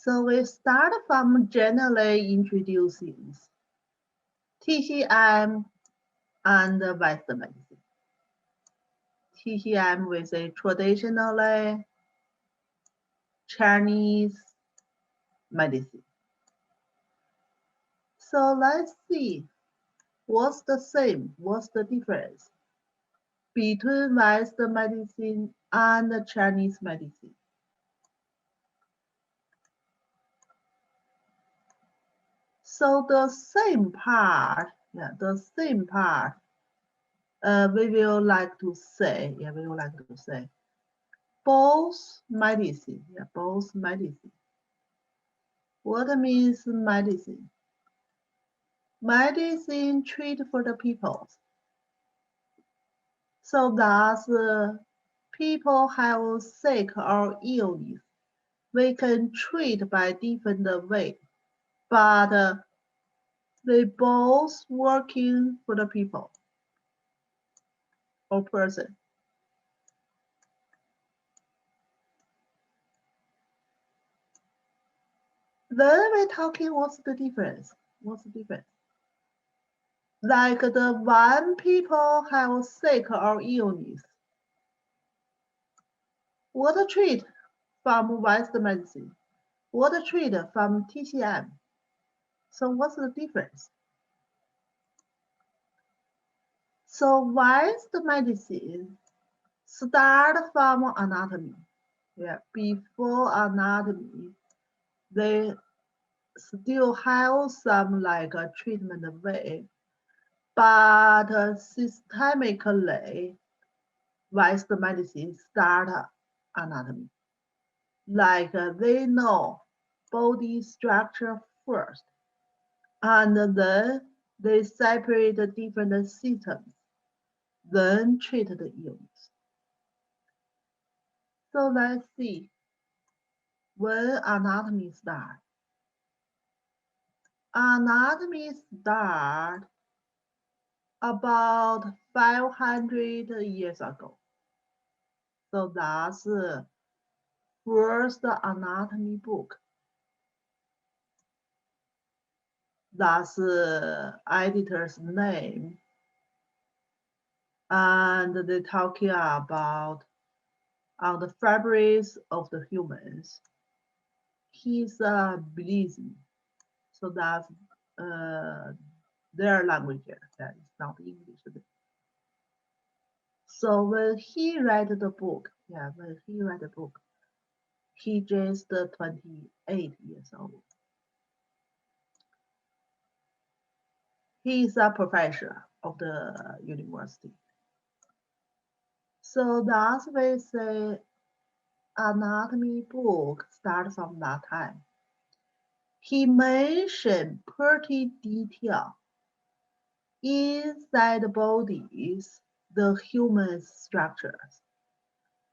So we start from generally introducing TCM and Western medicine. TCM we say traditionally Chinese medicine. So let's see what's the same, what's the difference between Western medicine and Chinese medicine. So the same part, we will like to say, both medicine, both medicine. What means medicine? Medicine treat for the people. So thus, people have sick or illness, we can treat by different way, but they both working for the people or person. Then we're talking what's the difference? What's the difference? Like the one people have sick or illness, what treat from Western medicine, what treat from TCM. So what's the difference? So Western medicine start from anatomy. Before anatomy, they still have some like a treatment way, but systemically, Western medicine start anatomy. Like they know body structure first, and then they separate the different systems, then treat the illness. So let's see when anatomy start. Anatomy start about 500 years ago. So that's first anatomy book. That's editor's name. And they talking about on the fabrics of the humans. He's bleeding. So that's their language. That is not English. So when he read the book, he just 28 years old. He is a professor of the university. So that's why we say anatomy book starts from that time. He mentioned pretty detail inside the bodies, the human structures.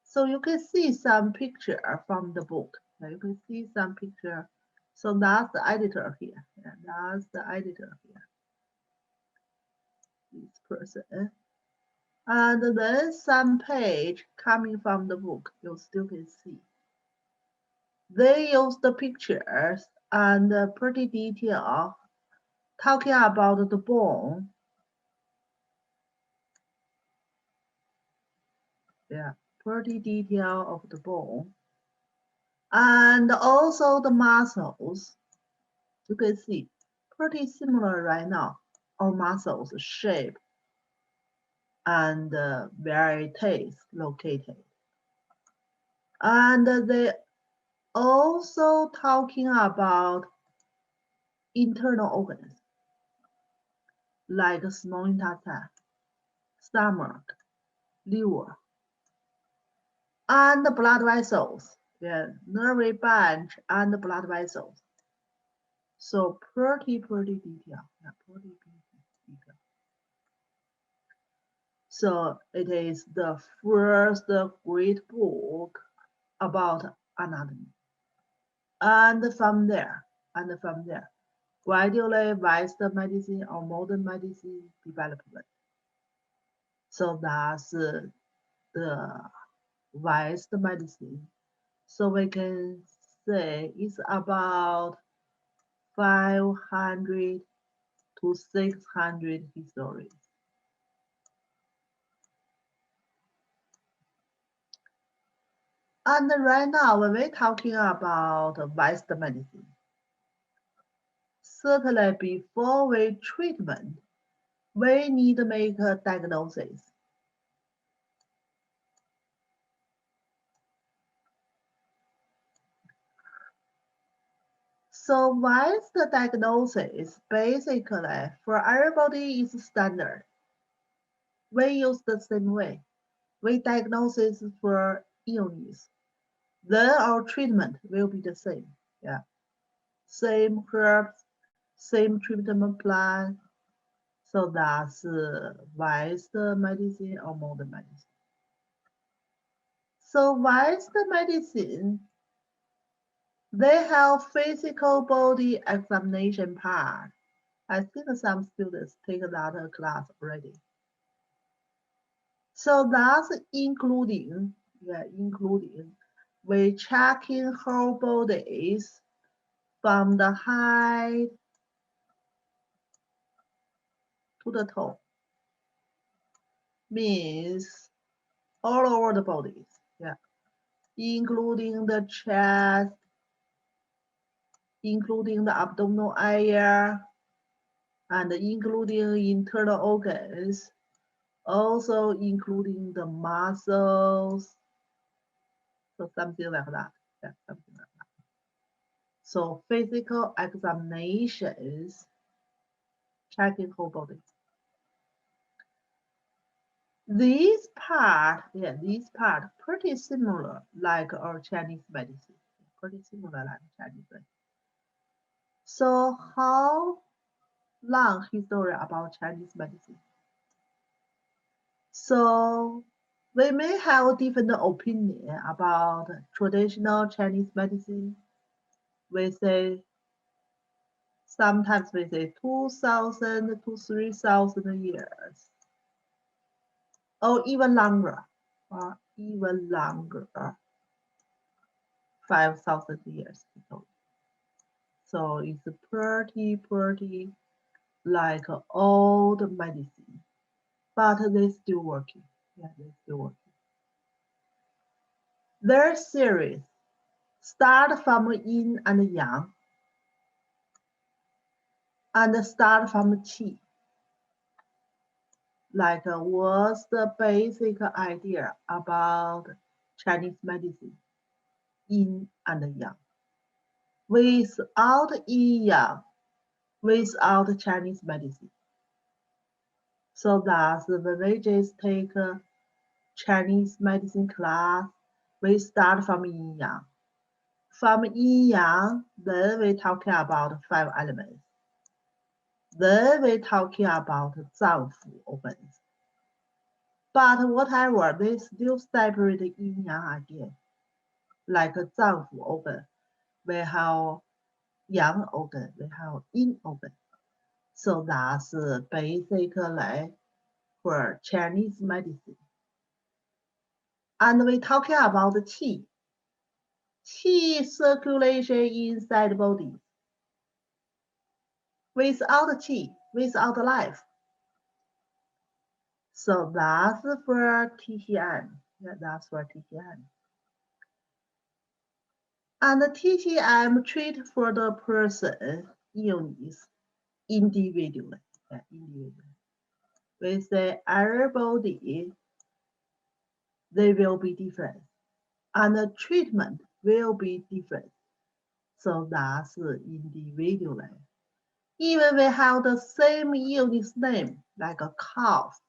So you can see some picture from the book. You can see some picture. So that's the editor here. That's the editor here. This person. And then some page coming from the book, you still can see. They use the pictures and pretty detail talking about the bone. Pretty detail of the bone. And also the muscles. You can see pretty similar right now. Our muscles shape and where it is located. And they also talking about internal organs like small intestine, stomach, liver, and blood vessels, nerve branch and blood vessels. So pretty detail, pretty detail. So it is the first great book about anatomy. And from there, gradually Western medicine or modern medicine development. So that's the Western medicine. So we can say it's about 500 to 600 histories. And right now, when we're talking about Western medicine, certainly before we treatment, we need to make a diagnosis. So what is the diagnosis? Basically, for everybody is standard. We use the same way. We diagnose for illness. Then our treatment will be the same. Yeah. Same herbs, same treatment plan. So that's Western medicine or modern medicine. So Western medicine, they have physical body examination part. I think some students take that class already. So that's including, we checking whole bodies from the head to the toe. Means all over the bodies, yeah, including the chest, including the abdominal area, and including internal organs, also including the muscles, so something like that. Yeah, something like that. So physical examinations, checking whole body. This part, pretty similar like our Chinese medicine. Pretty similar like Chinese medicine. So how long history about Chinese medicine? So we may have different opinion about traditional Chinese medicine. We say sometimes we say 2,000 to 3,000 years, or even longer, 5,000 years. So it's pretty like old medicine, but they're still working. Yeah, they're still working. Their series start from yin and yang and start from qi. Like what's the basic idea about Chinese medicine? Yin and yang. Without yin yang, without Chinese medicine. So that's when we just take a Chinese medicine class, we start from yin yang. From yin yang, then we talking about 5 elements. Then we talking about 脏腑 organs. But whatever, they still separate yin yang again. Like 脏腑 organ, we have yang organ, we have yin organ. So that's basically for Chinese medicine. And we talking about the qi. Qi circulation inside the body. Without qi, without life. So that's for TCM. Yeah, that's for TCM. And the TCM treat for the person illness individually. Yeah, individually. We say everybody, they will be different. And the treatment will be different. So that's individually. Even we have the same illness name, like a cough,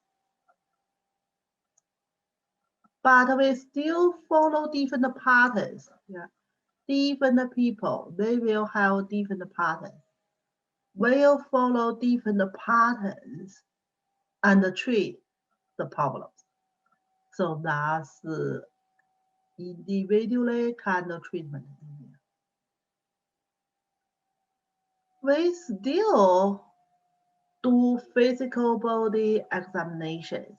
but we still follow different patterns. Yeah. Different people, they will have different patterns. Will follow different patterns and treat the problems. So that's individually kind of treatment. We still do physical body examinations.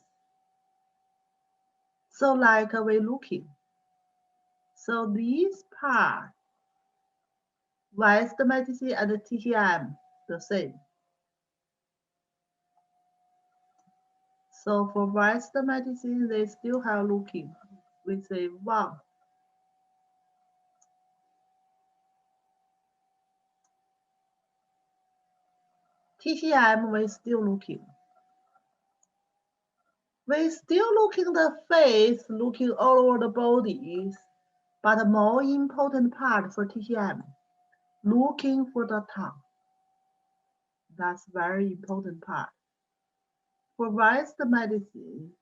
So like we're looking. So this part, West medicine and TCM the same. So for West medicine, they still have looking. We say one. TCM, we still looking. We still looking the face, looking all over the bodies, but the more important part for TCM, looking for the tongue. That's very important part. For West medicine,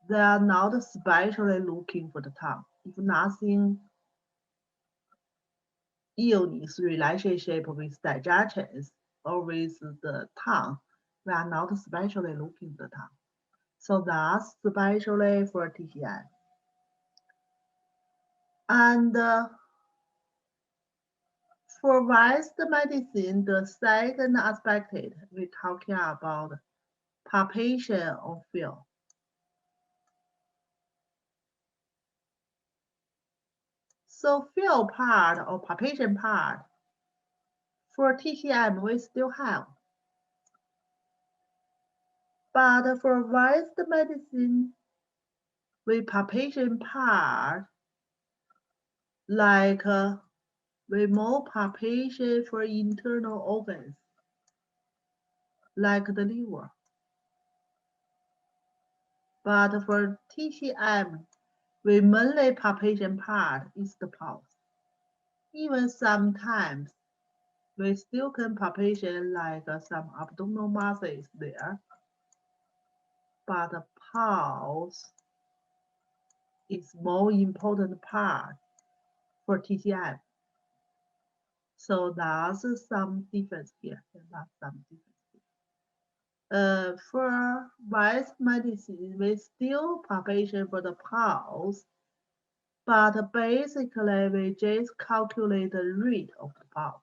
they are not especially looking for the tongue. If nothing illness relationship with digestions or with the tongue, we are not especially looking for the tongue. So that's especially for TCM. And for West medicine, the second aspect we're talking about palpation or feel. So feel part or palpation part for TCM we still have. But for West medicine, we palpation part like with more palpation for internal organs like the liver. But for TCM, we mainly palpation part is the pulse. Even sometimes we still can palpation like some abdominal muscles there, but the pulse is more important part for TCM. So that's some difference here. That's some difference. For West medicine, we still palpation for the pulse, but basically we just calculate the rate of the pulse.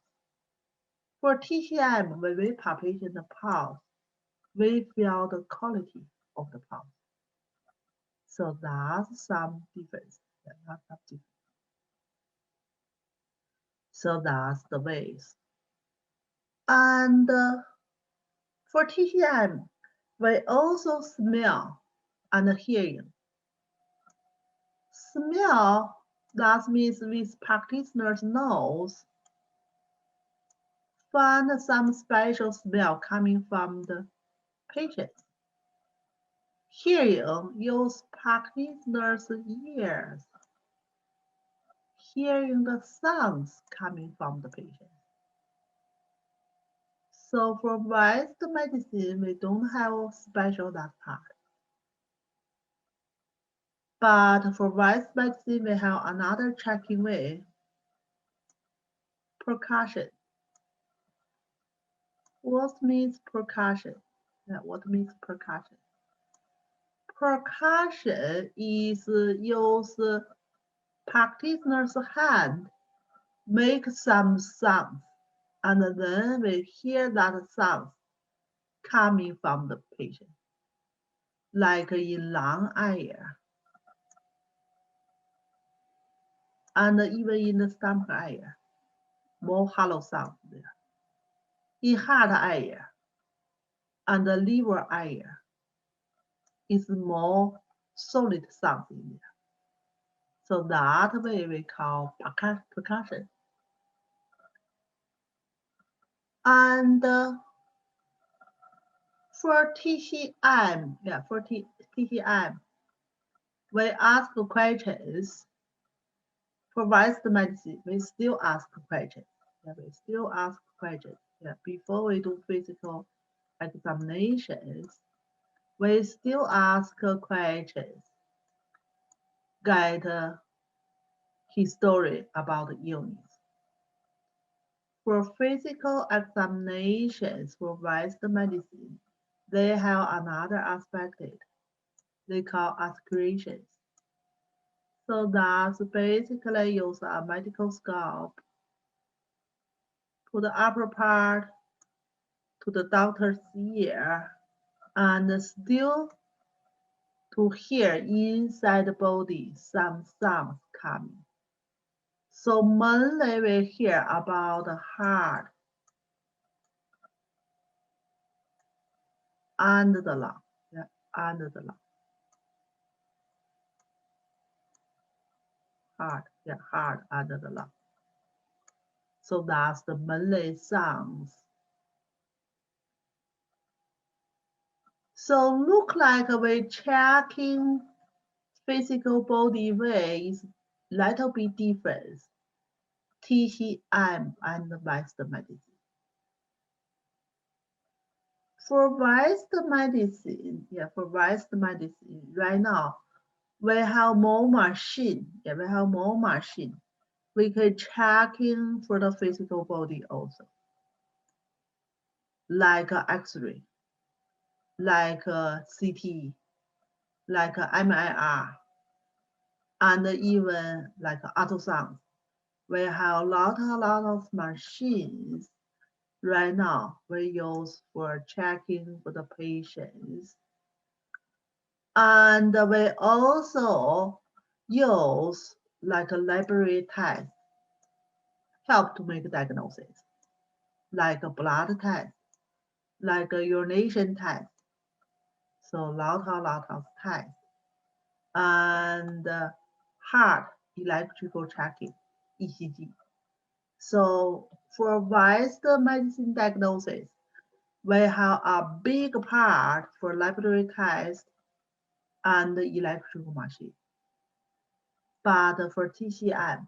For TCM, when we palpation the pulse, we feel the quality of the pulse. So that's some difference. That's some difference. So that's the ways. And for TCM, we also smell and hearing. Smell, that means with practitioner's nose, find some special smell coming from the patient. Hearing, use practitioner's ears, hearing the sounds coming from the patient. So for West medicine, we don't have special that part. But for West medicine, we have another checking way, percussion. What means percussion? Yeah, what means percussion? Percussion is use practitioner's hand make some sounds, and then we hear that sound coming from the patient, like in lung area, and even in the stomach area, more hollow sound there. In heart area and the liver area, is more solid sound in there. So that way we call percussion. And for TCM, for TCM, we ask questions. For West medicine, we still ask questions. Yeah, we still ask questions. Yeah, before we do physical examinations, we still ask questions, get history about the illness. For physical examinations for West medicine, they have another aspect they call aspirations. So that's basically use a medical scope to the upper part to the doctor's ear and still to hear inside the body some sounds coming. So mainly we hear about the heart and the lung. Yeah, and the lung. Heart, yeah, heart and the lung. So that's the mainly sounds. So look like we checking physical body weight is little bit different. TCM and Western medicine. For Western medicine, right now we have more machine. Yeah, we have more machine. We can checking for the physical body also, like X-ray, like CT, like MIR, and even like ultrasound. We have a lot of machines right now we use for checking for the patients. And we also use like a laboratory test help to make diagnosis, like a blood test, like a urination test. So lot of tests. And heart electrical checking, ECG. So for Western medicine diagnosis, we have a big part for laboratory tests and electrical machine. But for TCM,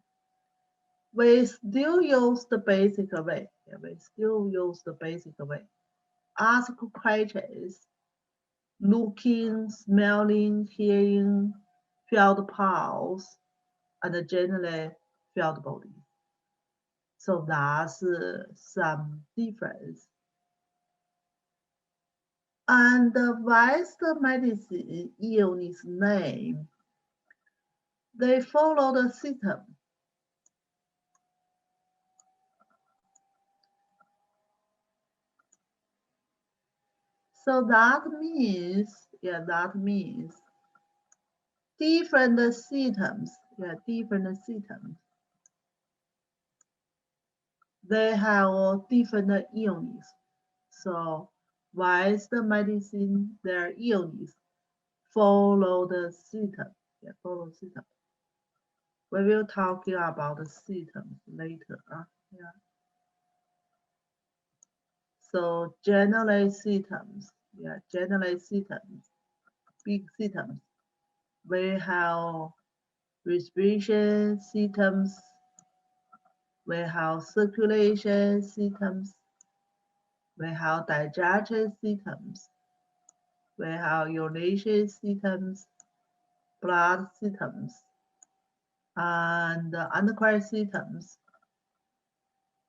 we still use the basic way. Yeah, we still use the basic way. Ask questions, looking, smelling, hearing, feel the pulse, and generally feel the body. So that's some difference. And the Western medicine illness name, they follow the system. So that means different systems. Yeah, different systems. They have different illness. So Western medicine, their illness follow the system. Yeah, follow system. We will talk about the systems later. Yeah. So general systems. Yeah, general systems. Big systems. We have respiration systems. We have circulation systems. We have digestion systems. We have urination systems, blood systems, and endocrine systems,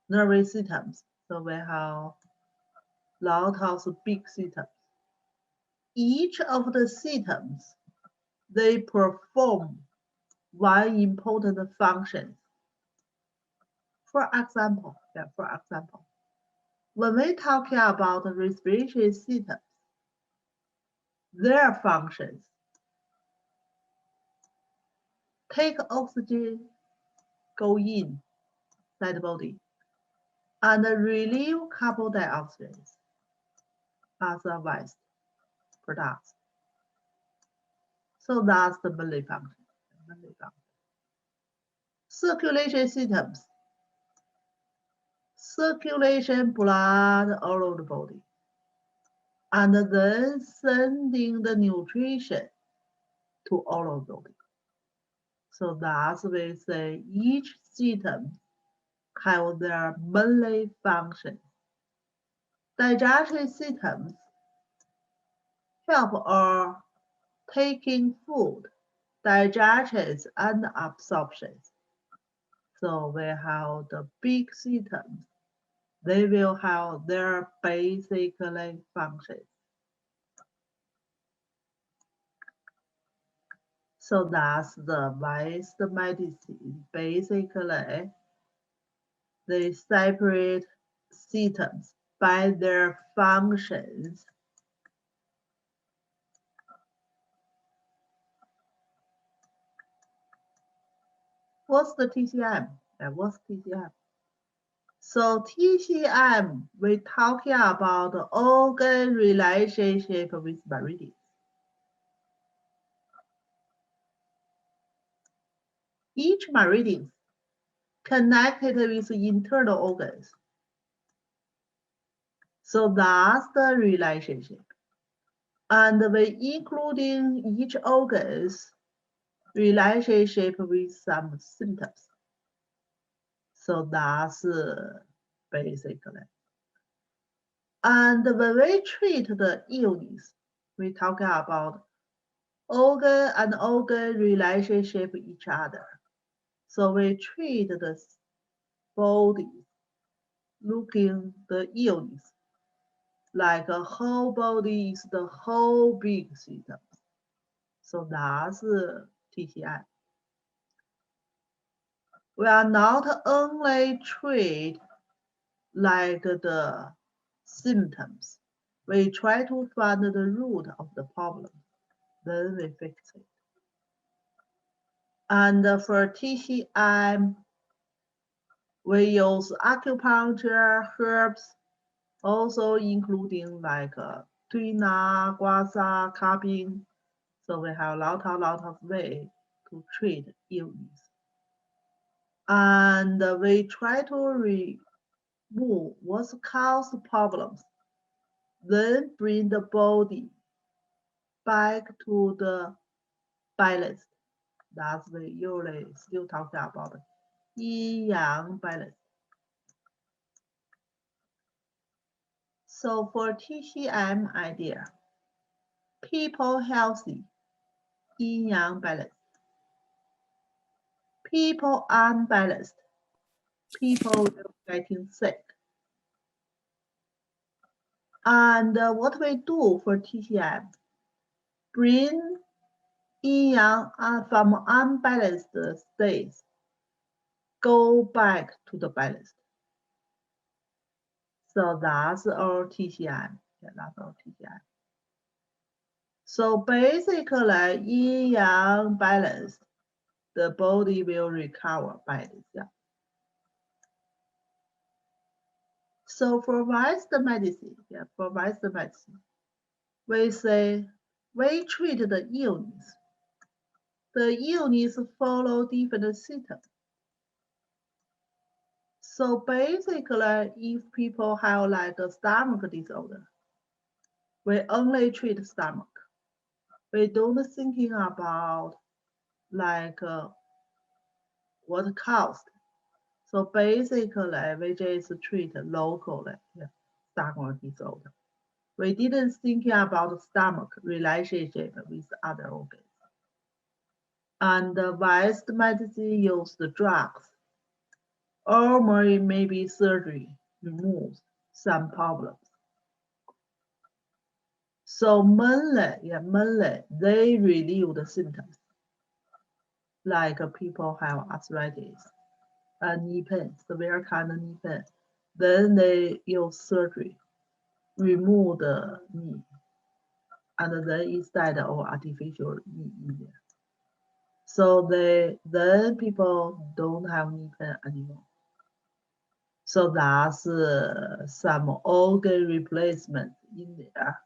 nervous systems. So we have lot of big systems. Each of the systems, they perform one important function. For example, when we talk about the respiration systems, their functions take oxygen, go inside the body, and relieve carbon dioxide as a waste product. So that's the main function. Circulation systems. Circulation blood all over the body. And then sending the nutrition to all of the body. So that's we say each system have their main function. Digestion systems help our taking food, digestion and absorption. So we have the big systems. They will have their basic functions. So that's the Western medicine. Basically, they separate systems by their functions. What's the TCM? And what's TCM? So TCM, we're talking about the organ relationship with meridians. Each meridian connected with internal organs. So that's the relationship. And we including each organ's relationship with some symptoms. So that's basically. And when we treat the illness, we talk about organ and organ relationship with each other. So we treat the body, looking the illness, like a whole body is the whole big system. So that's TCI. We are not only treat like the symptoms, we try to find the root of the problem, then we fix it. And for TCI, we use acupuncture, herbs, also including like tuina, guasa, cupping. So we have a lot of ways to treat illness. And we try to remove what's caused problems, then bring the body back to the balance. That's we usually still talking about yin yang balance. So for TCM idea, people healthy, yin yang balance. People unbalanced, people getting sick. And what we do for TCM, bring yin yang from unbalanced states, go back to the balanced. So that's our TCM. Yeah, that's our TCM. So basically, yin yang balance, the body will recover by itself. So for Western medicine, we say we treat the illness. The illness follow different symptoms. So basically, if people have like a stomach disorder, we only treat stomach. We don't thinking about like what caused. So basically, we just treat locally stomach disorder. We didn't thinking about stomach relationship with other organs. And West medicine use the drugs, or maybe surgery removes some problems. So mainly they relieve the symptoms, like people have arthritis, knee pain, severe kind of knee pain. Then they use surgery, remove the knee, and then instead of artificial knee in there. So then people don't have knee pain anymore. So that's some organ replacement in there,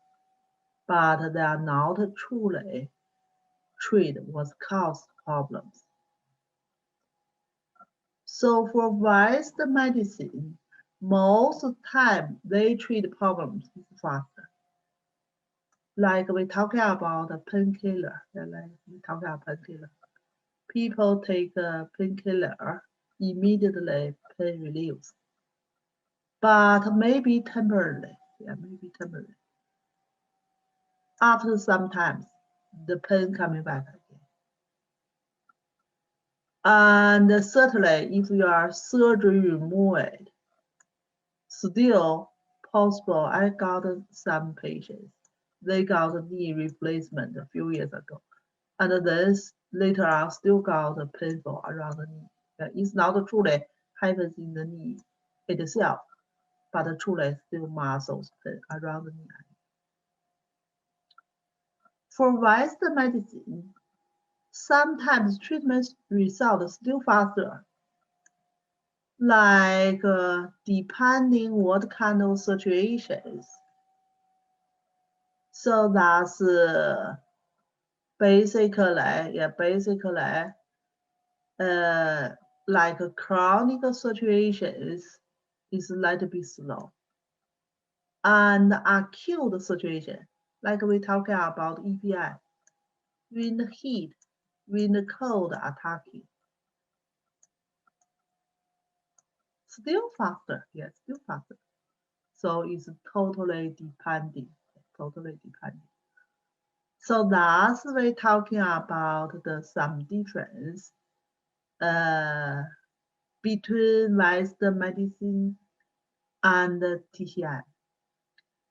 but they are not truly treat what caused problems. So for Western medicine, most of the time they treat problems faster. Like we talking about a painkiller, like we talking about painkiller. People take a painkiller, immediately pain relieves. But maybe temporarily, maybe temporarily. After some time, the pain coming back again. And certainly, if you are surgery removed, still possible. I got some patients. They got a knee replacement a few years ago. And then later on still got painful around the knee. It's not truly happens in the knee itself, but truly still muscles pain around the knee. For Western medicine, sometimes treatment results still faster. like depending what kind of situations. So that's basically, like chronic situations is a little bit slow. And acute situation, like we talking about EPI, when the heat, when the cold attacking, still faster, yes, still faster. So it's totally depending, totally depending. So that's we talking about some difference between Western medicine and TCI.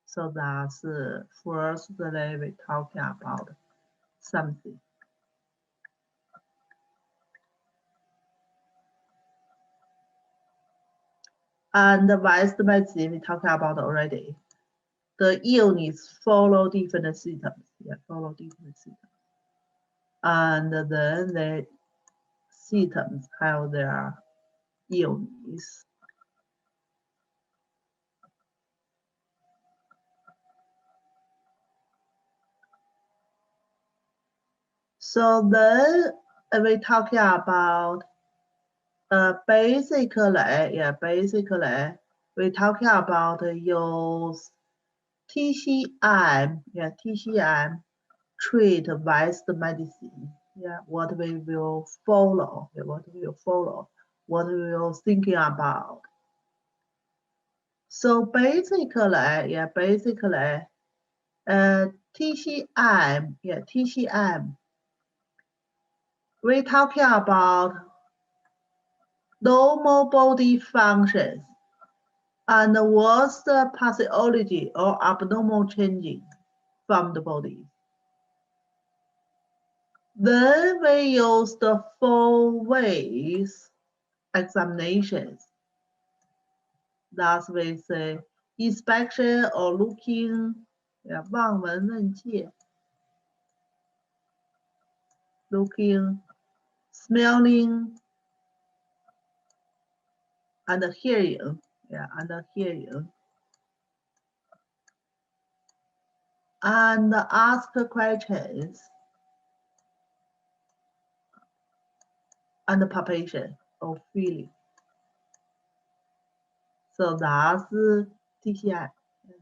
So that's firstly we talking about something. And the Western medicine we talked about already. The illness follow different symptoms. Yeah, follow different symptoms. And then the symptoms have their illness. So then we talking about basically we talking about use TCM, TCM treat Western medicine. Yeah, what we will follow, what we will follow, what we will thinking about. So basically, TCM, TCM, we're talking about normal body functions and what's the pathology or abnormal changing from the body. Then we use the 4 ways examinations. That's we say inspection or looking, 望闻问切 looking, smelling, and hearing, and hearing. And ask questions and palpation or feeling. So that's TCI.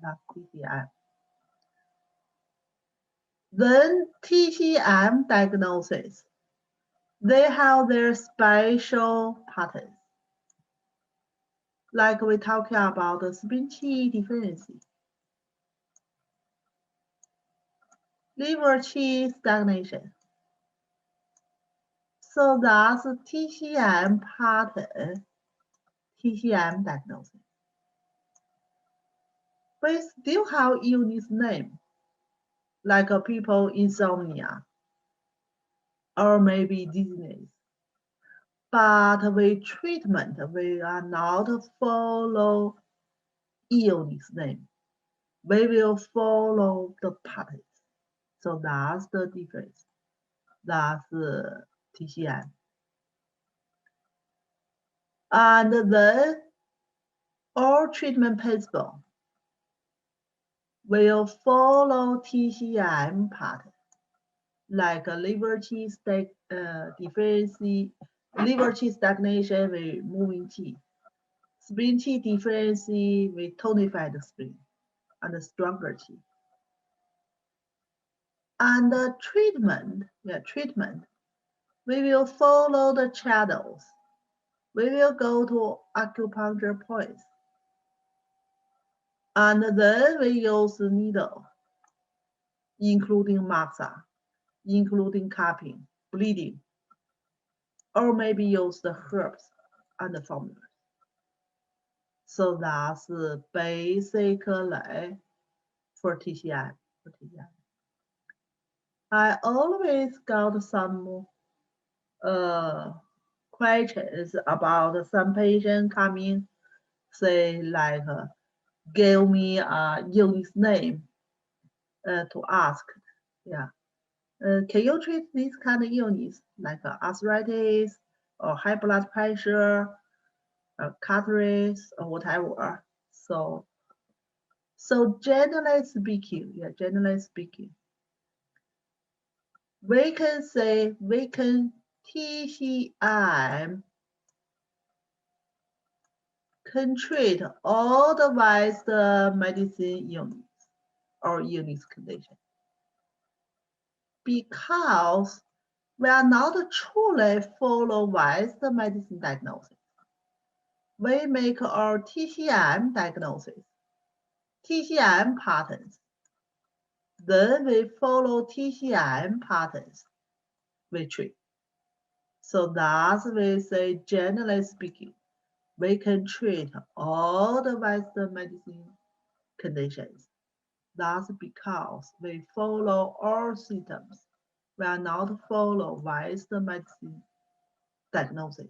That's TCI. Then TCM diagnosis. They have their special patterns. Like we talking about the spleen deficiency, liver qi stagnation. So that's TCM pattern, TCM diagnosis. We still have illness name, like people insomnia, or maybe dizziness. But with treatment, we are not follow illness name. We will follow the patterns. So that's the difference. That's TCM. And then all treatment principle will follow TCM pattern, like liver qi deficiency, liver qi stagnation with moving qi, spleen qi deficiency with tonified spleen and stronger qi. And the treatment, we will follow the channels. We will go to acupuncture points. And then we use the needle, including massage, including cupping, bleeding, or maybe use the herbs and the formulas. So that's basically for TCI. I always got some questions about some patient coming, say like, give me a illness name to ask. Yeah. Can you treat this kind of illness like arthritis or high blood pressure categories or whatever. So generally speaking, we can say TCM can treat all the Western medicine units or units condition because we are not truly follow Western medicine diagnosis. We make our TCM diagnosis, TCM patterns. Then we follow TCM patterns, we treat. So thus we say, generally speaking, we can treat all the Western medicine conditions. That's because we follow all symptoms. We are not follow Western medicine diagnosis.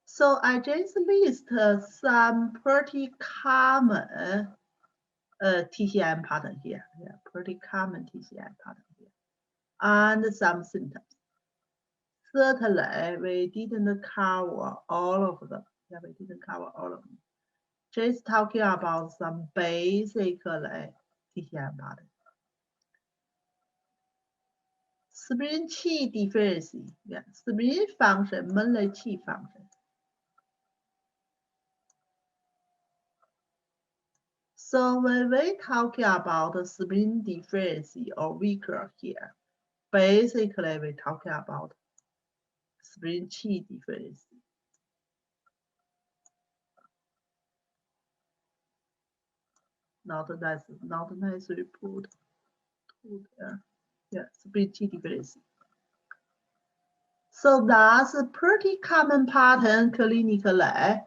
So I just list some pretty common TCM pattern here. Yeah, pretty common TCM pattern here. And some symptoms. Certainly, we didn't cover all of them. Yeah, we didn't cover all of them. Just talking about some basic TCM pattern. Spleen qi deficiency. Yeah, spleen function, mainly qi function. So when we talking about the spleen deficiency or weaker here, basically we talking about spleen qi deficiency. Not necessarily put there. Yeah, spleen qi deficiency. So that's a pretty common pattern clinically.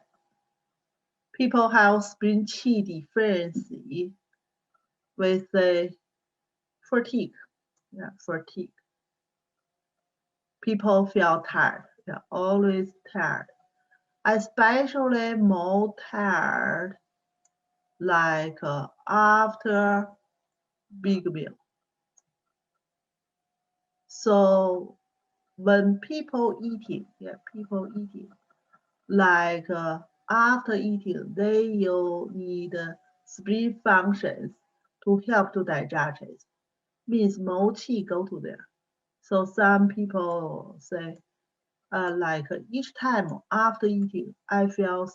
People have spleen qi deficiency with a fatigue. Yeah, fatigue. People feel tired. Yeah, always tired. Especially more tired like after big meal. So when people eating, like after eating, they will need spleen functions to help to digest it. Means more qi go to there. So some people say, like each time after eating, I feel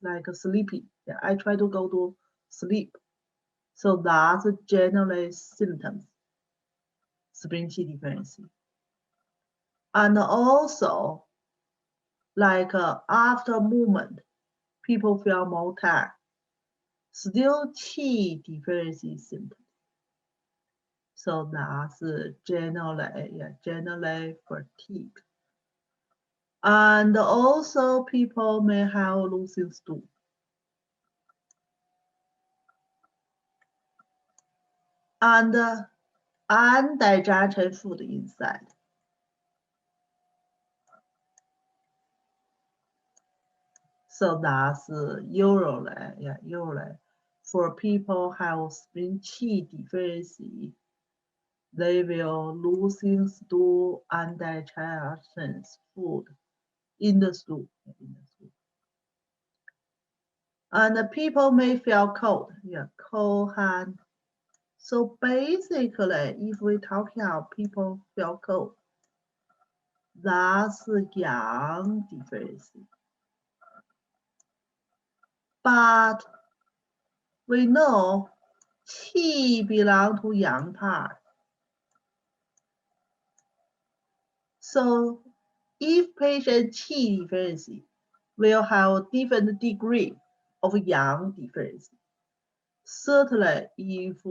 like sleepy. Yeah, I try to go to sleep. So that's generally symptoms, spleen qi deficiency. And also, like after movement, people feel more tired. Still qi deficiency symptoms. So that's generally fatigue. And also people may have losing stool. And undigested food inside. So that's usually for people have spleen qi deficiency, they will losing stool and digestion food in the stool. And the people may feel cold, cold hand. So basically, if we talking about people feel cold, that's yang deficiency. But we know qi belong to yang part. So if patient qi deficiency will have different degree of yang deficiency. Certainly, if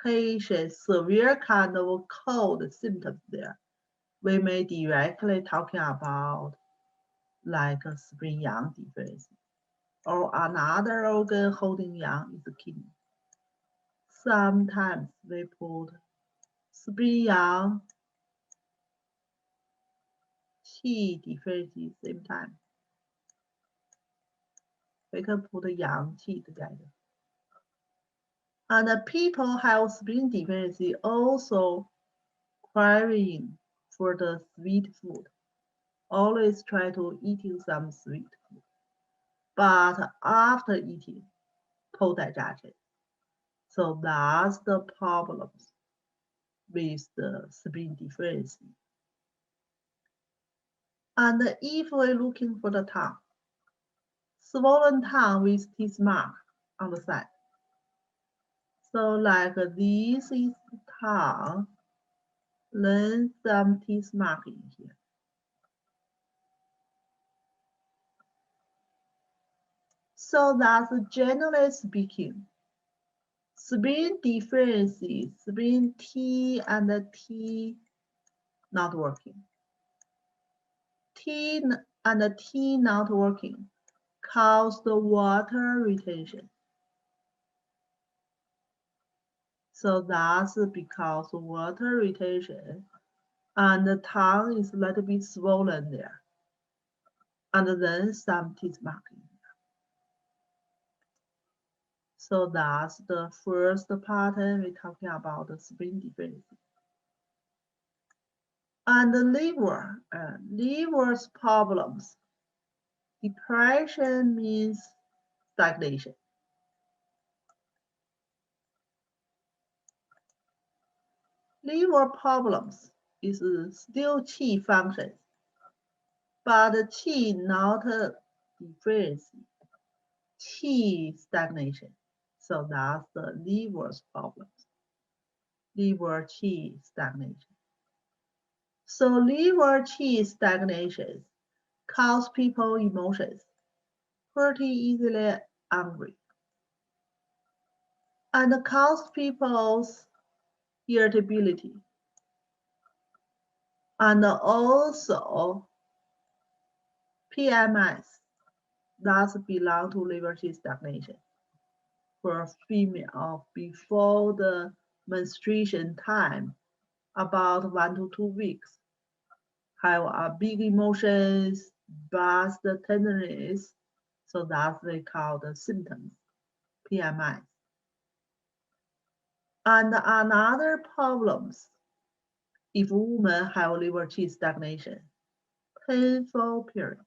patient severe kind of cold symptoms there, we may directly talking about like a spleen yang deficiency. Or another organ holding yang is the kidney. Sometimes we put spleen yang qi deficiency same time. We can put yang qi together. And the people have spleen deficiency also craving for the sweet food. Always try to eating some sweet food. But after eating, 头在扎针. So that's the problems with the spleen deficiency. And if we're looking for the tongue, swollen tongue with teeth mark on the side. So like this is the tongue, then some teeth mark in here. So that's generally speaking, spleen deficiency, spleen T and T not working. T and T not working cause the water retention. So that's because water retention and the tongue is a little bit swollen there. And then some teeth marking. So that's the first pattern we're talking about the spleen deficiency. And the liver's problems. Depression means stagnation. Liver problems is still qi functions, but qi not deficiency, qi stagnation. So that's the liver's problems. Liver qi stagnation. So liver qi stagnation cause people emotions pretty easily angry and cause people's irritability and also PMS that belong to liver qi stagnation for a female before the menstruation time about 1 to 2 weeks have a big emotions, bust tenderness, so that's they call the symptoms, PMI. And another problems, if women have liver qi stagnation, painful period,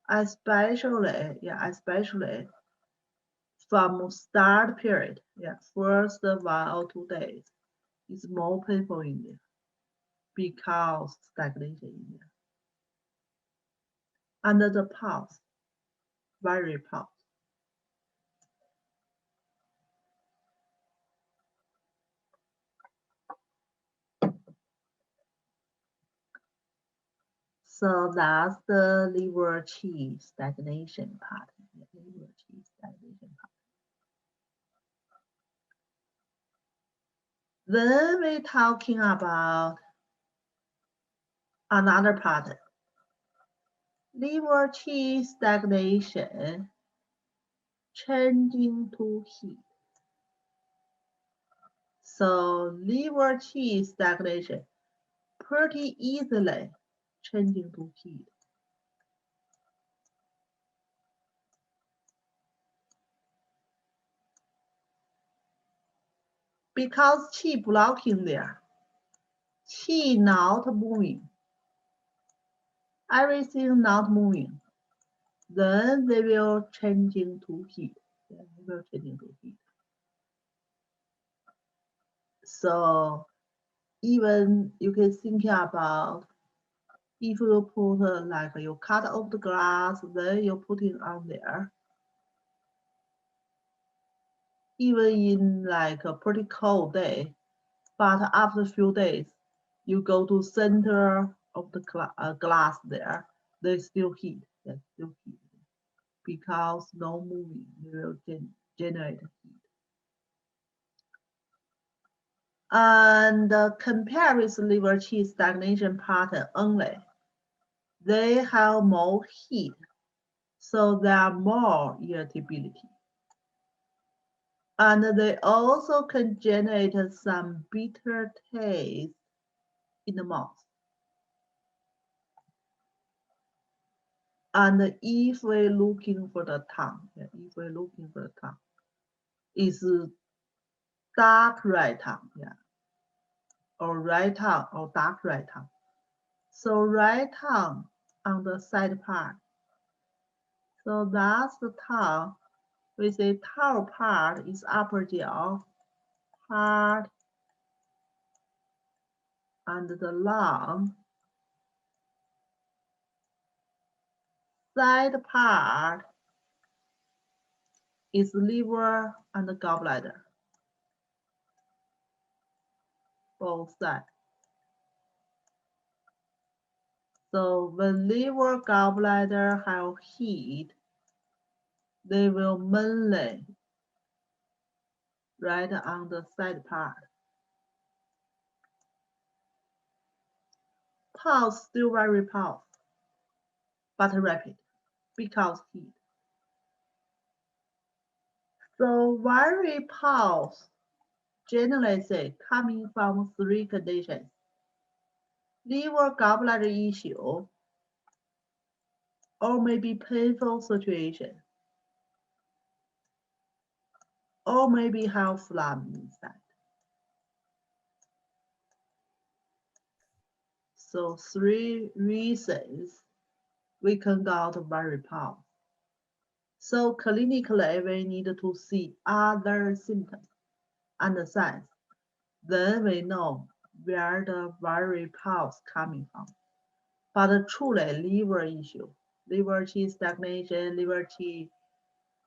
especially from start period, first 1 or 2 days, it's more painful in there because stagnation in there. And the pulse, very pulse. So that's the liver qi stagnation part. Liver qi stagnation part. Then we're talking about another part. Liver qi stagnation changing to heat. So liver qi stagnation pretty easily changing to heat. Because qi blocking there, qi not moving, everything not moving, then they will change into heat. They will change into heat. So even you can think about if you put like you cut off the glass, then you put it on there. Even in like a pretty cold day, but after a few days, you go to center of the glass there, there's still heat. There's still heat because no moving will generate heat. And compare with liver qi stagnation pattern only, they have more heat, so there are more irritability. And they also can generate some bitter taste in the mouth. And if we're looking for the tongue, if we're looking for the tongue, is dark right tongue, yeah, or right tongue or dark right tongue. So right tongue on the side part. So that's the tongue. We say top part is upper jaw part and the lung. Side part is liver and gallbladder, both sides. So when liver gallbladder have heat, they will mainly right on the side part. Pulse still very pulse, but rapid because heat. So very pulse generally say coming from three conditions: liver gallbladder issue, or maybe painful situation, or maybe have phlegm inside. So three reasons we can get very pulse. So clinically we need to see other symptoms and signs. Then we know where the very pulse coming from. But truly liver issue, liver qi stagnation, liver qi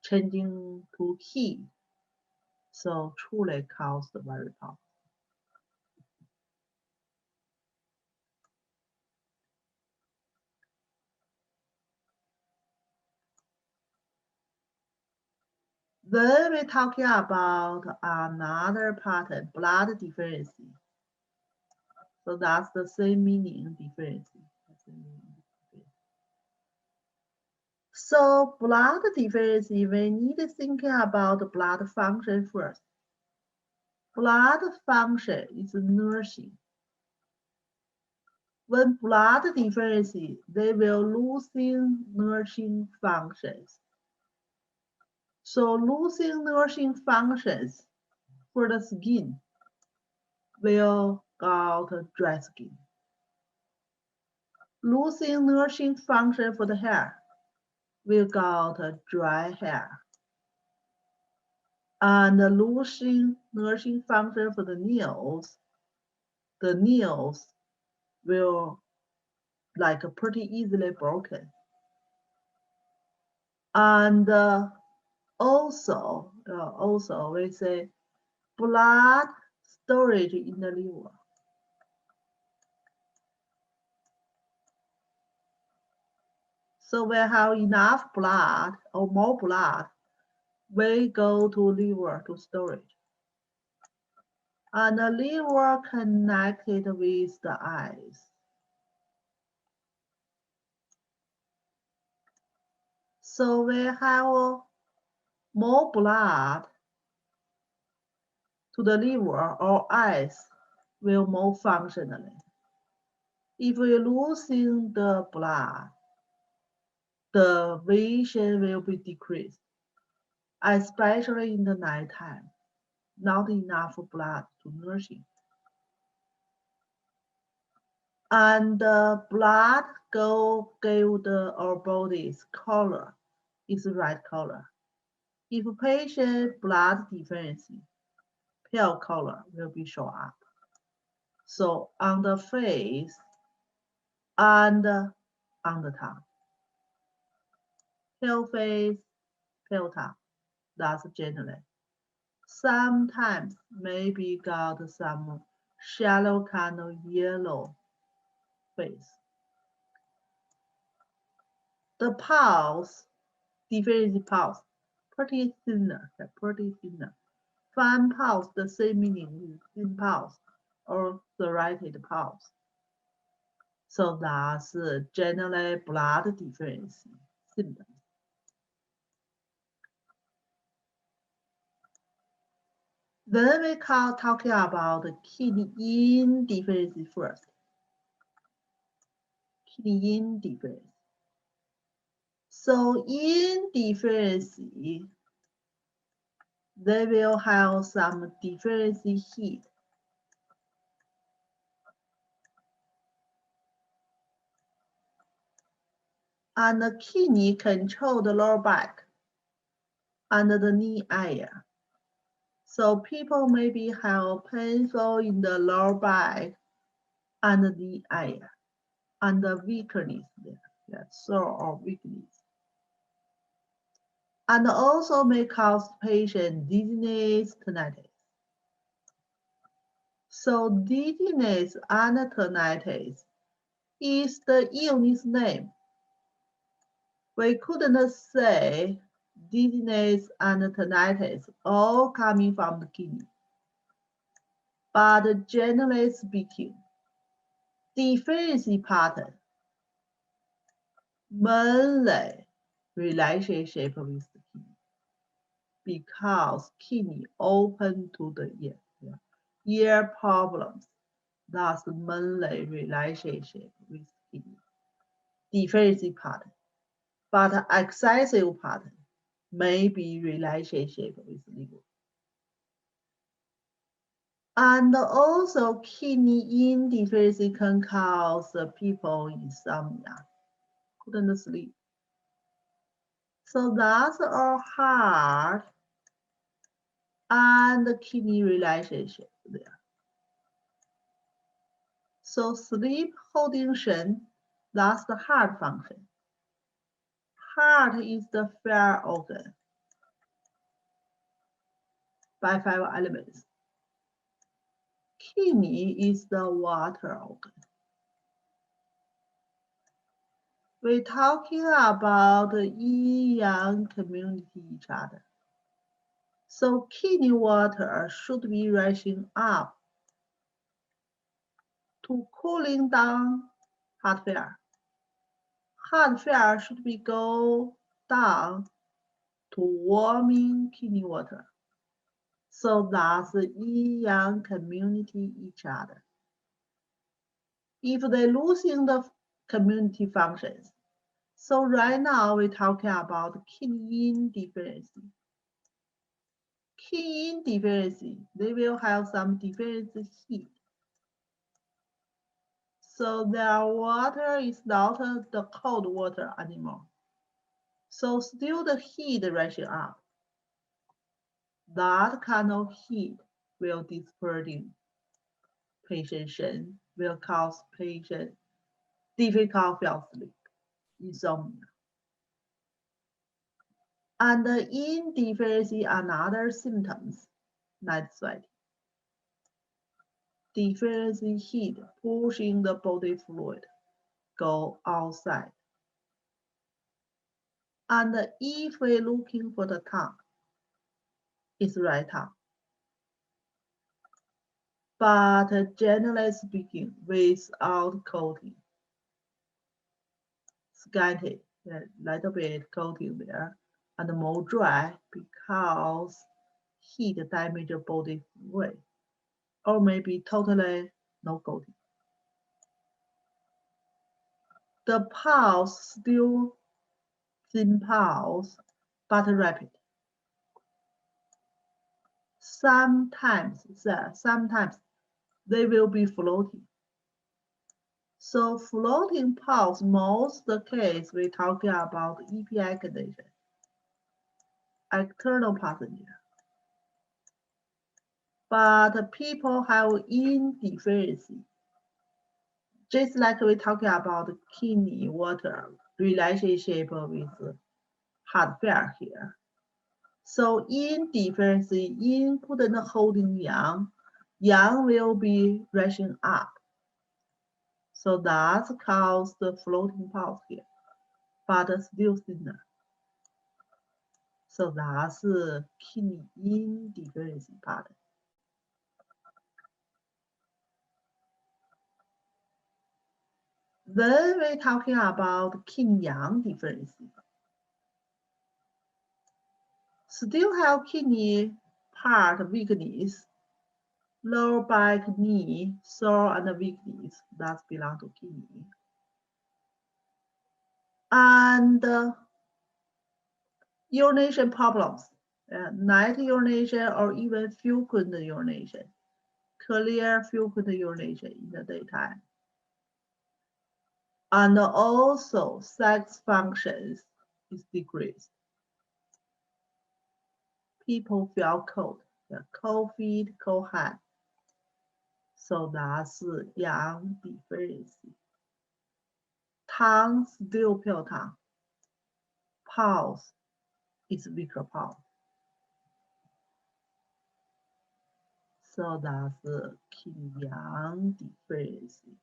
changing to heat, so truly cause the very pulse. Then we're talking about another pattern, blood deficiency. So that's the same meaning, deficiency. So blood deficiency, we need to think about blood function first. Blood function is nursing. When blood deficiency, they will losing nursing functions. So losing nursing functions for the skin will got dry skin. Losing nursing function for the hair will got dry hair. And losing nursing function for the nails will like pretty easily broken. And also we say blood storage in the liver. So we have enough blood or more blood, we go to liver to storage. And the liver connected with the eyes. So we have more blood to the liver or eyes will more functionally. If we losing the blood, the vision will be decreased, especially in the nighttime. Not enough blood to nourishing. And the blood give our body's color is red color. If patient blood deficiency, pale color will be show up. So on the face and on the tongue. Pale face, pale tongue. That's generally. Sometimes maybe got some shallow kind of yellow face. The pulse, deficiency pulse, pretty thinner, pretty thinner. Fine pulse, the same meaning with thin pulse or serrated pulse. So that's generally blood deficiency symptoms. Then we talking about kidney yin deficiency first. Kidney yin deficiency. So yin deficiency they will have some deficiency heat. And the kidney control the lower back and the knee area. So people maybe have painful in the lower back and the knee area and the weakness there, yeah, sore or weakness. And also may cause patient dizziness, tinnitus. So dizziness and tinnitus is the illness name. We couldn't say dizziness and tinnitus all coming from the kidney. But generally speaking, deficiency pattern mainly relationship with the kidney because kidney open to the ear. Ear problems, that's mainly relationship with kidney. Deficiency pattern, but excessive pattern may be relationship with liver. And also kidney insufficiency can cause people insomnia, couldn't sleep. So that's our heart and the kidney relationship there. So sleep holding shen, that's the heart function. Heart is the fire organ by 5 elements. Kidney is the water organ. We're talking about the yin-yang community each other. So kidney water should be rushing up to cooling down heart failure. Heart failure should be go down to warming kidney water. So that's the yin-yang community each other. If they're losing the community functions, so right now we're talking about kidney deficiency. Kidney deficiency, they will have some deficiency heat. So their water is not the cold water anymore. So still the heat rushing up. That kind of heat will dispersing patient shen, will cause patient difficult fell sleep, insomnia. And in deficiency, another symptoms, night sweating. Deficiency heat pushing the body fluid go outside. And if we're looking for the tongue, it's right tongue. But generally speaking, without coating, scanty, a little bit coating there, and more dry because heat damage the body fluid, or maybe totally no coating. The pulse still thin pulse, but rapid. Sometimes they will be floating. So floating pulse, most the case we're talking about EPI condition, external passenger. But people have insufficiency. Just like we're talking about kidney water relationship with heart failure here. So in deficiency, in couldn't holding yang, yang will be rushing up. So that causes the floating pulse here, but still thinner. So that's kidney insufficiency part. Then we're talking about kidney yang deficiency. Still have kidney part weakness, lower back, knee, sore and weakness that belong to kidney. And urination problems. night urination or even frequent urination, clear frequent urination in the daytime. And also sex functions is decreased. People feel cold, cold feet, cold hand. So that's yang deficiency. Tongue still pale tongue. Pulse is weaker pulse. So that's yang deficiency.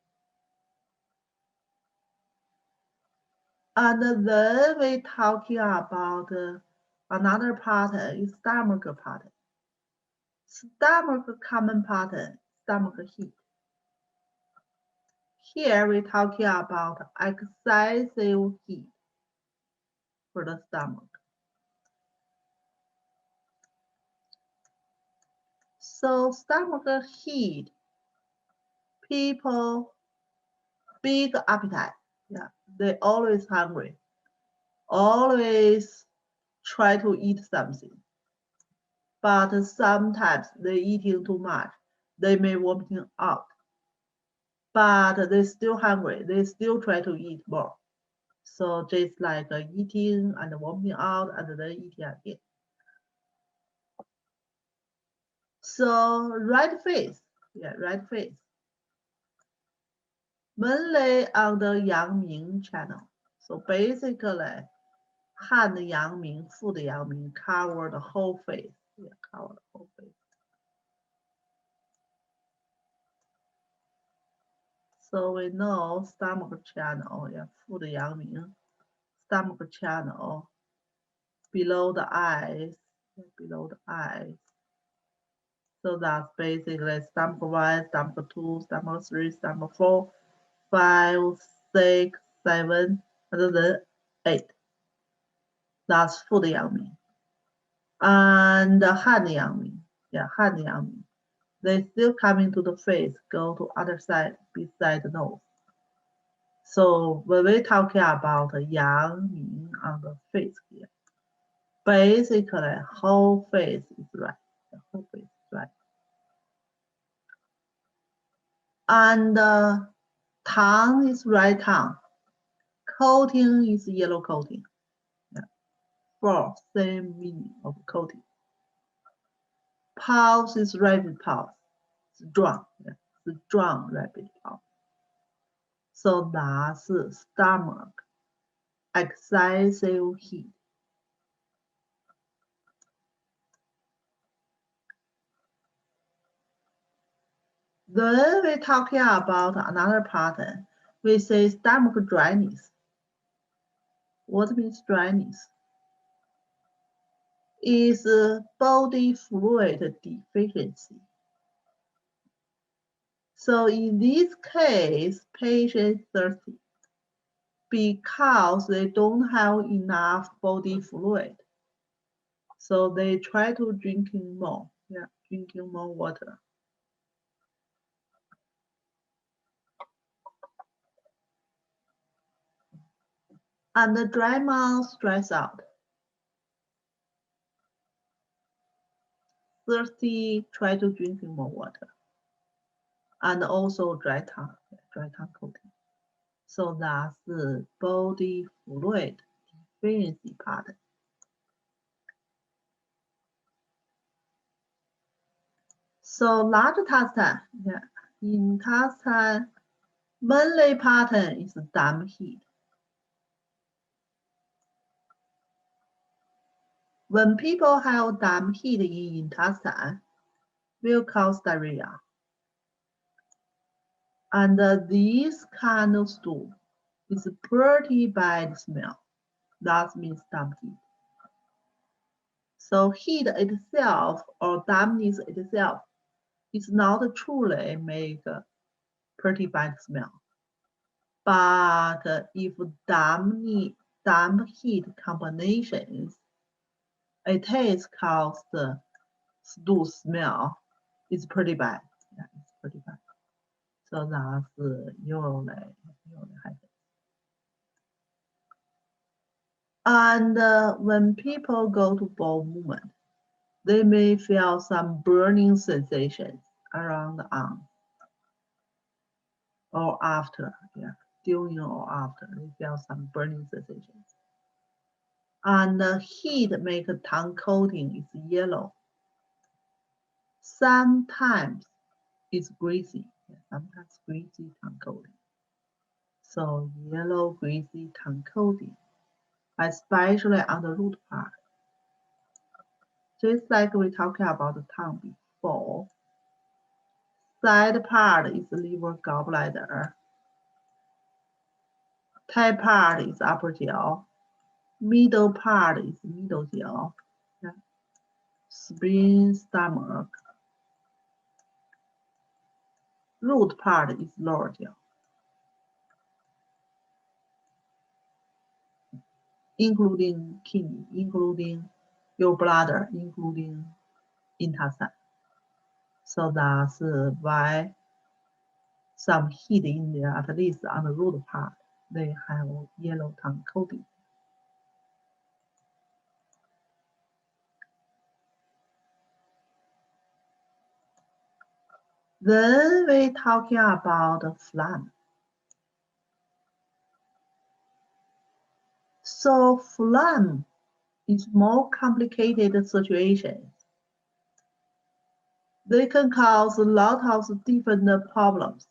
And then we talking about another pattern is stomach pattern. Stomach common pattern, stomach heat. Here we're talking about excessive heat for the stomach. So stomach heat, people big appetite. Yeah, they always hungry, always try to eat something. But sometimes they eating too much. They may vomiting out. But they still hungry. They still try to eat more. So just like eating and vomiting out and then eating again. So right face, right face. Mainly on the Yang Ming channel. So basically, Han Yang Ming, Fu Yang Ming cover the whole face. Cover the whole face. So we know stomach channel, Fu Yang Ming, stomach channel below the eyes, below the eyes. So that's basically stomach 1, stomach 2, stomach 3, stomach 4, 5, 6, 7, and then 8. That's Fu Yang Ming. And Han Yang Ming, Han Yang Ming. They still coming to the face, go to other side beside the nose. So when we talking about Yang Ming on the face here, basically whole face is right. The whole face is right. And tongue is right tongue. Coating is yellow coating. For same meaning of coating. Pulse is rapid pulse. Strong, strong rapid pulse. So that's stomach, excessive heat. Then we're talking about another pattern. We say stomach dryness. What means dryness? Is body fluid deficiency. So in this case, patient thirsty because they don't have enough body fluid. So they try to drinking more, drinking more water. And the dry mouth stress out. Thirsty, try to drinking more water. And also dry tongue coating. So that's the body fluid deficiency pattern. So large intestine, intestine mainly pattern is damp heat. When people have damp heat in intestine, will cause diarrhea. And this kind of stool is pretty bad smell. That means damp heat. So heat itself or dampness itself is not truly make a pretty bad smell. But if damp heat combinations, it is cause the stool smell is pretty bad. It's pretty bad. So that's usually happens. And when people go to bowel movement, They may feel some burning sensations around the arm or after, during or after, they feel some burning sensations. And the heat make tongue coating is yellow. Sometimes it's greasy, sometimes greasy tongue coating. So yellow greasy tongue coating, especially on the root part. Just like we talked about the tongue before, side part is liver gallbladder, top part is upper jaw, middle part is middle jaw, spleen, stomach, root part is lower jaw, including kidney, including your bladder, including intestine. So that's why some heat in there, at least on the root part, they have yellow tongue coating. Then we talking about phlegm. So phlegm is more complicated situations. They can cause a lot of different problems.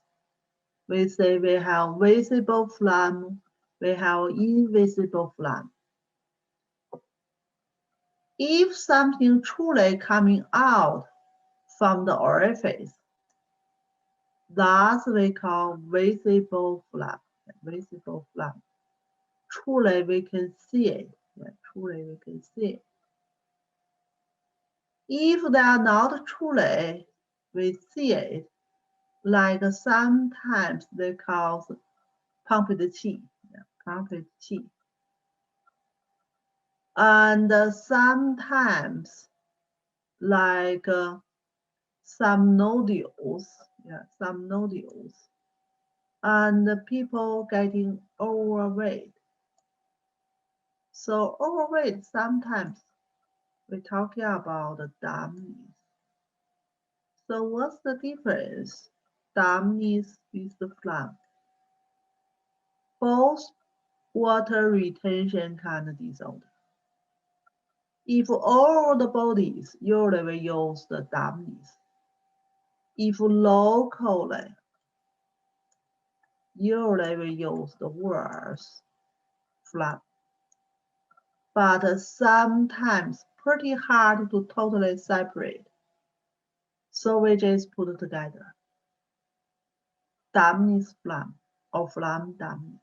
We say we have visible phlegm, we have invisible phlegm. If something truly coming out from the orifice, that's we call visible phlegm. Visible phlegm. Truly we can see it. Truly we can see it. If they are not truly, we see it. Like sometimes they cause pumped qi, pumped qi. And sometimes like some nodules, some nodules, and people getting overweight. So overweight, sometimes we're talking about the dumbness. So what's the difference? Dumbness is the phlegm. Both water retention kind of disorder. If all the bodies usually will use the dumbness. If locally, usually we use the words phlegm. But sometimes pretty hard to totally separate. So we just put it together. Dumbness phlegm or phlegm dumbness.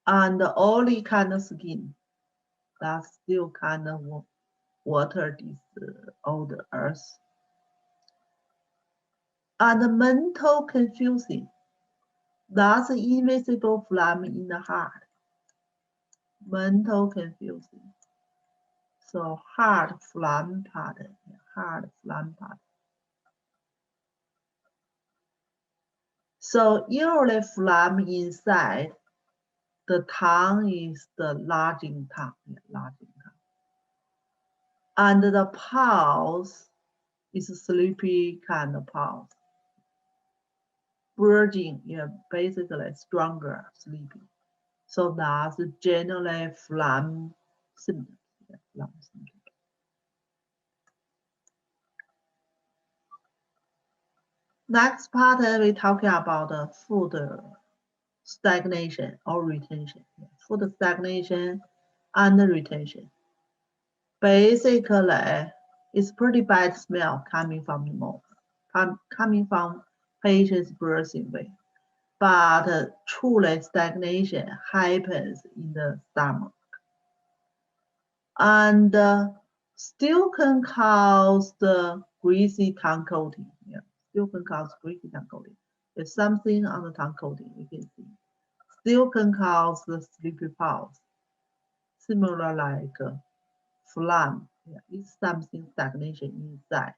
And only kind of skin, that's still kind of water disorders. And mental confusing, that's invisible phlegm in the heart. Mental confusing. So heart phlegm pattern, heart phlegm pattern. So usually phlegm inside the tongue is the larging tongue, larging tongue. And the pulse is a sleepy kind of pulse. Virgin, basically stronger, sleepy. So that's generally phlegm symptoms. Phlegm symptoms. Next part, we talking about the food stagnation or retention. Food stagnation and retention. Basically, it's pretty bad smell coming from the mouth, coming from patient's breathing way. But truly stagnation happens in the stomach. And still can cause the greasy tongue coating. Still can cause greasy tongue coating. There's something on the tongue coating, you can see. Still can cause the sleepy pulse. Similar like phlegm. It's something stagnation inside.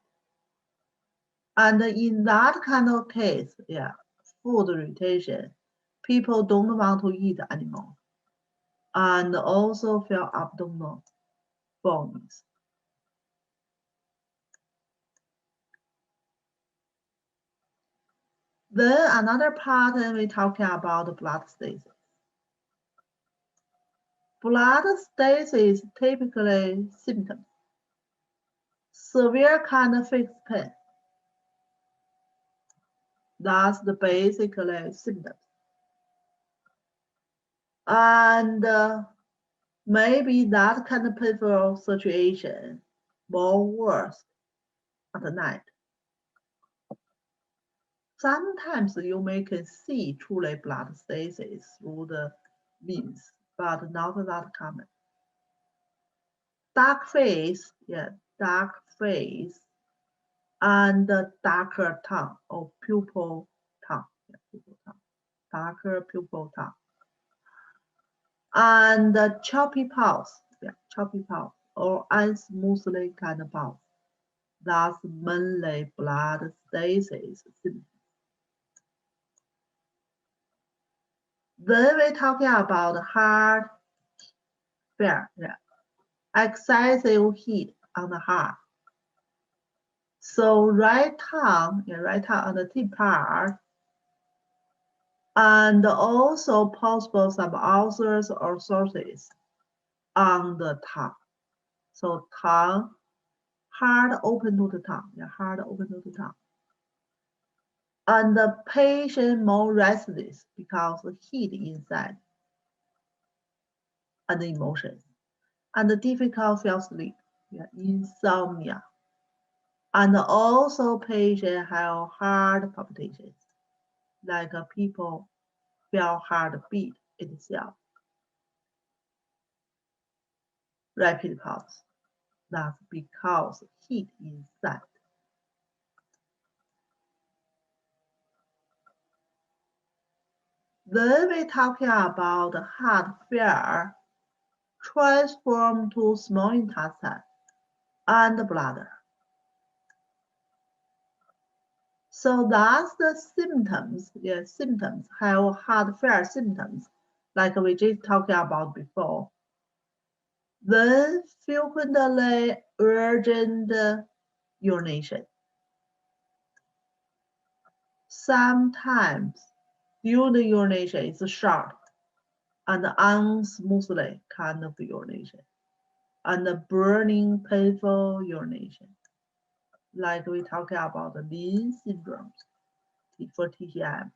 And in that kind of case, food retention, people don't want to eat anymore. And also feel abdominal fullness. Then another pattern we're talking about blood stasis. Blood stasis typically symptoms. Severe kind of fixed pain. That's the basically symptoms. And maybe that kind of painful situation more worse at night. Sometimes you may can see truly blood stasis through the veins, but not that common. Dark face, dark face, and darker tongue or pupil tongue, darker pupil tongue, and choppy pulse, choppy pulse or unsmoothly kind of pulse. That's mainly blood stasis symptoms. Then we're talking about heart failure, excessive heat on the heart. So right tongue on the tip part, and also possible some ulcers or sources on the tongue. So tongue, heart open to the tongue, heart open to the tongue. And the patient more restless because the heat inside and the emotions. And the difficult fell asleep, insomnia. And also patient have heart palpitations, like people feel heartbeat itself. Rapid pulse. That's because heat inside. Then we're talking about heart failure transformed to small intestine and bladder. So that's the symptoms. Symptoms have heart failure symptoms, like we just talked about before. Then frequently urgent urination. Sometimes during the urination is short and unsmoothly kind of urination, and burning painful urination, like we talk about the Lean syndrome for TCM.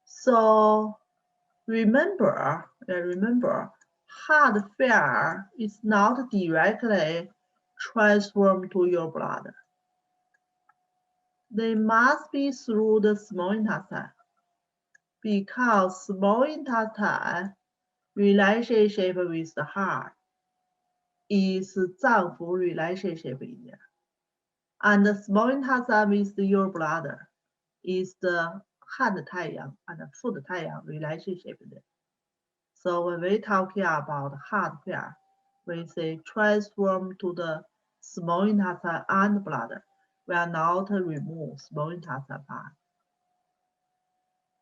So remember, heart failure is not directly transformed to your blood. They must be through the small intestine, because small intestine relationship with the heart is 脏腑 relationship in there. And the small intestine with your bladder is the 汉的太阳 and the 腹的太阳 relationship there. So when we talking about heart failure, we say transform to the small intestine and bladder. We are not remove small intestine part.